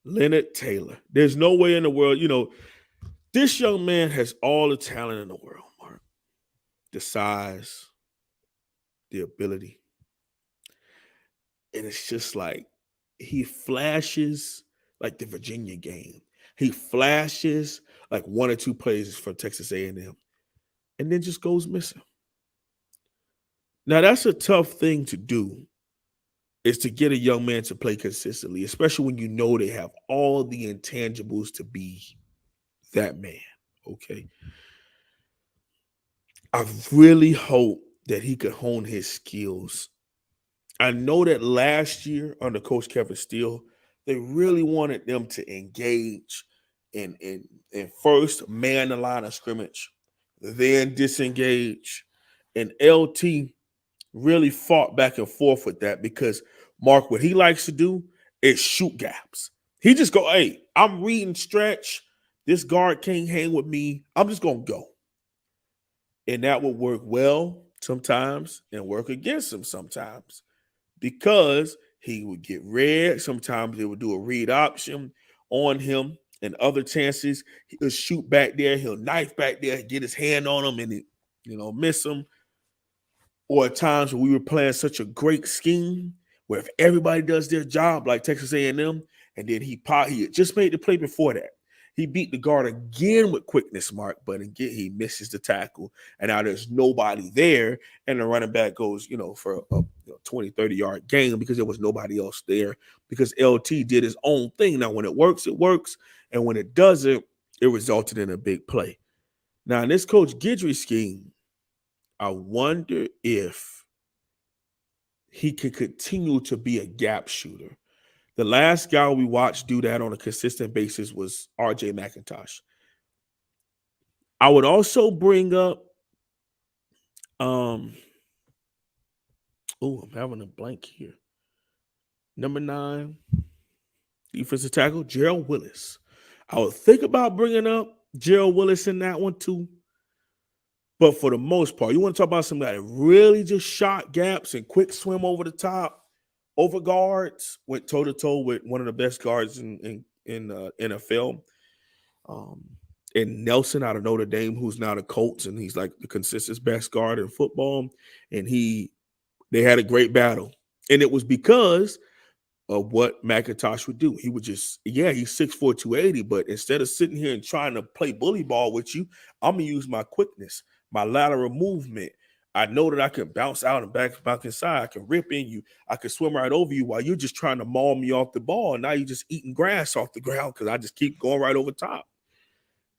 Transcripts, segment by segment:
Leonard Taylor. There's no way in the world, this young man has all the talent in the world, Mark. The size, the ability. And it's just like he flashes like the Virginia game. He flashes like one or two plays for Texas and then just goes missing. Now that's a tough thing to do, is to get a young man to play consistently, especially when you know they have all the intangibles to be that man. Okay. I really hope that he could hone his skills. I know that last year under Coach Kevin Steele, they really wanted them to engage in first man the line of scrimmage, then disengage. And LT really fought back and forth with that because Mark, what he likes to do is shoot gaps. He just go, hey, I'm reading stretch. This guard can't hang with me. I'm just gonna go. And that would work well sometimes and work against him sometimes because he would get read. Sometimes they would do a read option on him, and other chances he'll shoot back there, he'll knife back there, get his hand on him, and miss him. Or at times when we were playing such a great scheme where if everybody does their job like Texas A&M, and then he had just made the play before that. He beat the guard again with quickness, Mark, but again, he misses the tackle. And now there's nobody there. And the running back goes, for a 20, 30-yard gain because there was nobody else there because LT did his own thing. Now, when it works, it works. And when it doesn't, it resulted in a big play. Now, in this Coach Guidry scheme, I wonder if he can continue to be a gap shooter. The last guy we watched do that on a consistent basis was RJ McIntosh. I would also bring up, I'm having a blank here. Number 9, defensive tackle, Gerald Willis. I would think about bringing up Gerald Willis in that one too. But for the most part, you want to talk about somebody that really just shot gaps and quick swim over the top, over guards, went toe-to-toe with one of the best guards in NFL. And Nelson out of Notre Dame, who's now the Colts, and he's like the consistent best guard in football. And they had a great battle. And it was because of what McIntosh would do. He would just, he's 6'4", 280, but instead of sitting here and trying to play bully ball with you, I'm going to use my quickness, my lateral movement. I know that I can bounce out and back inside. I can rip in you. I can swim right over you while you're just trying to maul me off the ball. And now you're just eating grass off the ground because I just keep going right over top.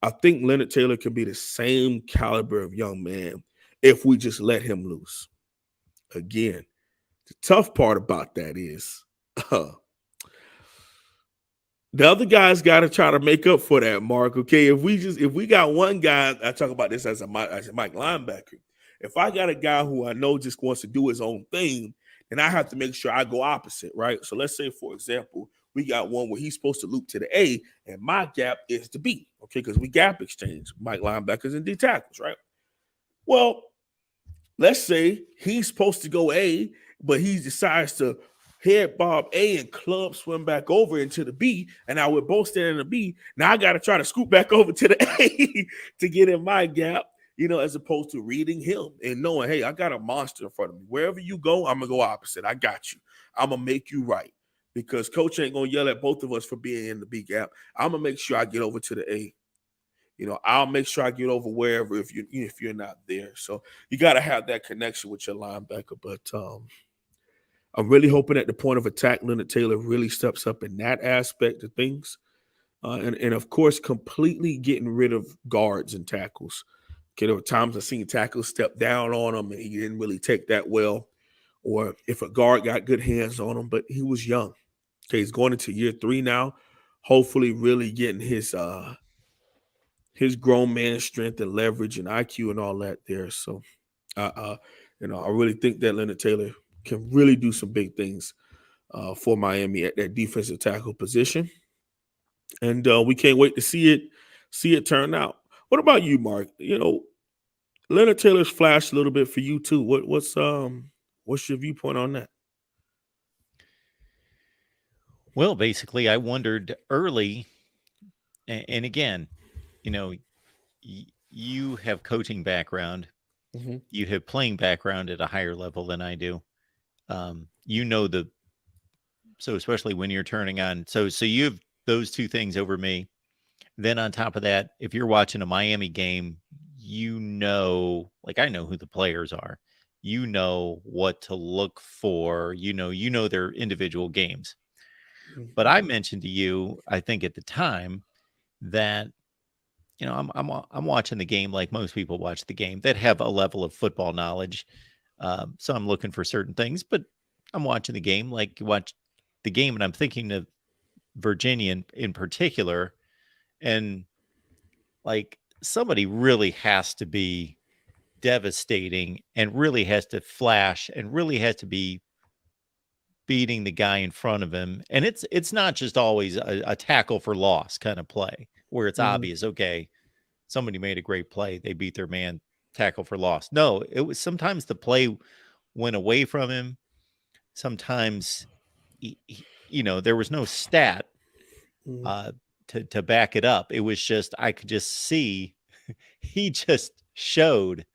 I think Leonard Taylor can be the same caliber of young man if we just let him loose. Again, the tough part about that is the other guys got to try to make up for that, Mark. Okay, if we got one guy, I talk about this as a Mike linebacker. If I got a guy who I know just wants to do his own thing, then I have to make sure I go opposite, right? So let's say, for example, we got one where he's supposed to loop to the A, and my gap is the B, okay? Because we gap exchange, Mike linebackers and D tackles, right? Well, let's say he's supposed to go A, but he decides to head bob A and club swim back over into the B, and now we're both standing in the B. Now I got to try to scoot back over to the A to get in my gap, as opposed to reading him and knowing, hey, I got a monster in front of me. Wherever you go, I'm going to go opposite. I got you. I'm going to make you right because coach ain't going to yell at both of us for being in the B gap. I'm going to make sure I get over to the A. I'll make sure I get over wherever if you're not there. So you got to have that connection with your linebacker. But I'm really hoping at the point of attack, Leonard Taylor really steps up in that aspect of things. And of course, completely getting rid of guards and tackles. Okay, there were times I've seen tackles step down on him and he didn't really take that well. Or if a guard got good hands on him, but he was young. Okay, he's going into year 3 now. Hopefully really getting his grown man strength and leverage and IQ and all that there. So, I really think that Leonard Taylor can really do some big things for Miami at that defensive tackle position. And we can't wait to see it turn out. What about you, Mark? Leonard Taylor's flashed a little bit for you too. What's your viewpoint on that? Well, basically, I wondered early, and again, you know, you have coaching background, Hmm. you have playing background at a higher level than I do. You know the so especially when you're turning on, so you have those two things over me. Then on top of that, if you're watching a Miami game, like I know who the players are. You know what to look for. You know their individual games. But I mentioned to you, I think at the time that I'm watching the game like most people watch the game that have a level of football knowledge. So I'm looking for certain things, but I'm watching the game like you watch the game, and I'm thinking of Virginia in particular, and like somebody really has to be devastating and really has to flash and really has to be beating the guy in front of him. And it's not just always a tackle for loss kind of play where it's Hmm. obvious, okay, somebody made a great play, they beat their man, tackle for loss. No, it was sometimes the play went away from him. Sometimes there was no stat Hmm. uh to back it up. It was just I could just see he just showed.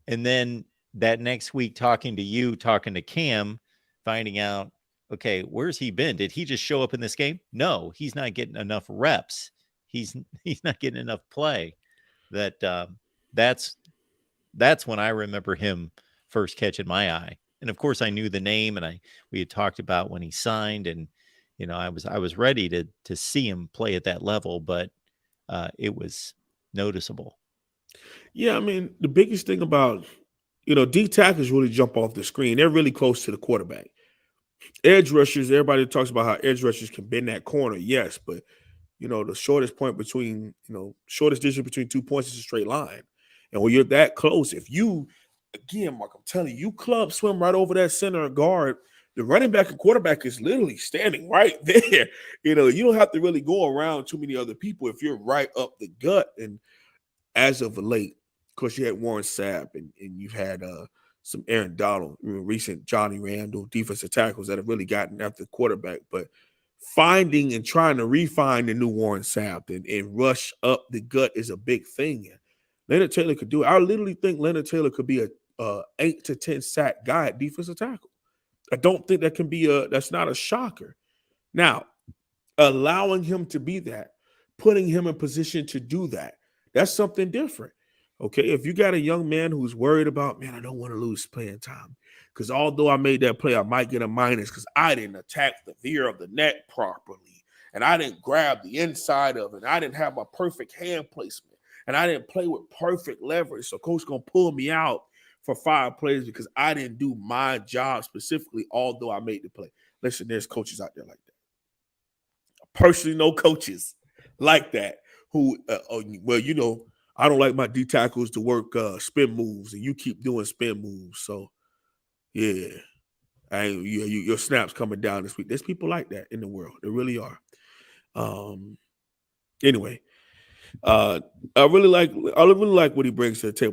And then that next week, talking to you, talking to Cam, finding out, okay, where's he been? Did he just show up in this game? No, he's not getting enough reps. He's he's not getting enough play. That that's that's when I remember him first catching my eye. And of course, I knew the name, and I we had talked about when he signed, and I was ready to see him play at that level, but it was noticeable. Yeah, I mean, the biggest thing about D tackles really jump off the screen. They're really close to the quarterback. Edge rushers, everybody talks about how edge rushers can bend that corner. Yes, but the shortest point between, shortest distance between 2 points is a straight line. And when you're that close, if you, again, Mark, I'm telling you, club swim right over that center guard, the running back and quarterback is literally standing right there. You don't have to really go around too many other people if you're right up the gut. And as of late, of course, you had Warren Sapp and you've had some Aaron Donald, recent Johnny Randall defensive tackles that have really gotten after the quarterback. But finding and trying to refine the new Warren Sapp and rush up the gut is a big thing. Leonard Taylor could do it. I literally think Leonard Taylor could be a 8 to 10 sack guy at defensive tackle. I don't think that's not a shocker. Now, allowing him to be that, putting him in position to do that, that's something different. Okay, if you got a young man who's worried about, man, I don't want to lose playing time because although I made that play, I might get a minus because I didn't attack the veer of the neck properly and I didn't grab the inside of it. And I didn't have my perfect hand placement and I didn't play with perfect leverage. So coach gonna pull me out for 5 plays because I didn't do my job specifically, although I made the play. Listen, there's coaches out there like that. Personally know coaches like that who, well, I don't like my D tackles to work spin moves, and you keep doing spin moves. So yeah, your snaps coming down this week. There's people like that in the world. There really are. Um. Anyway, uh, I really like what he brings to the table.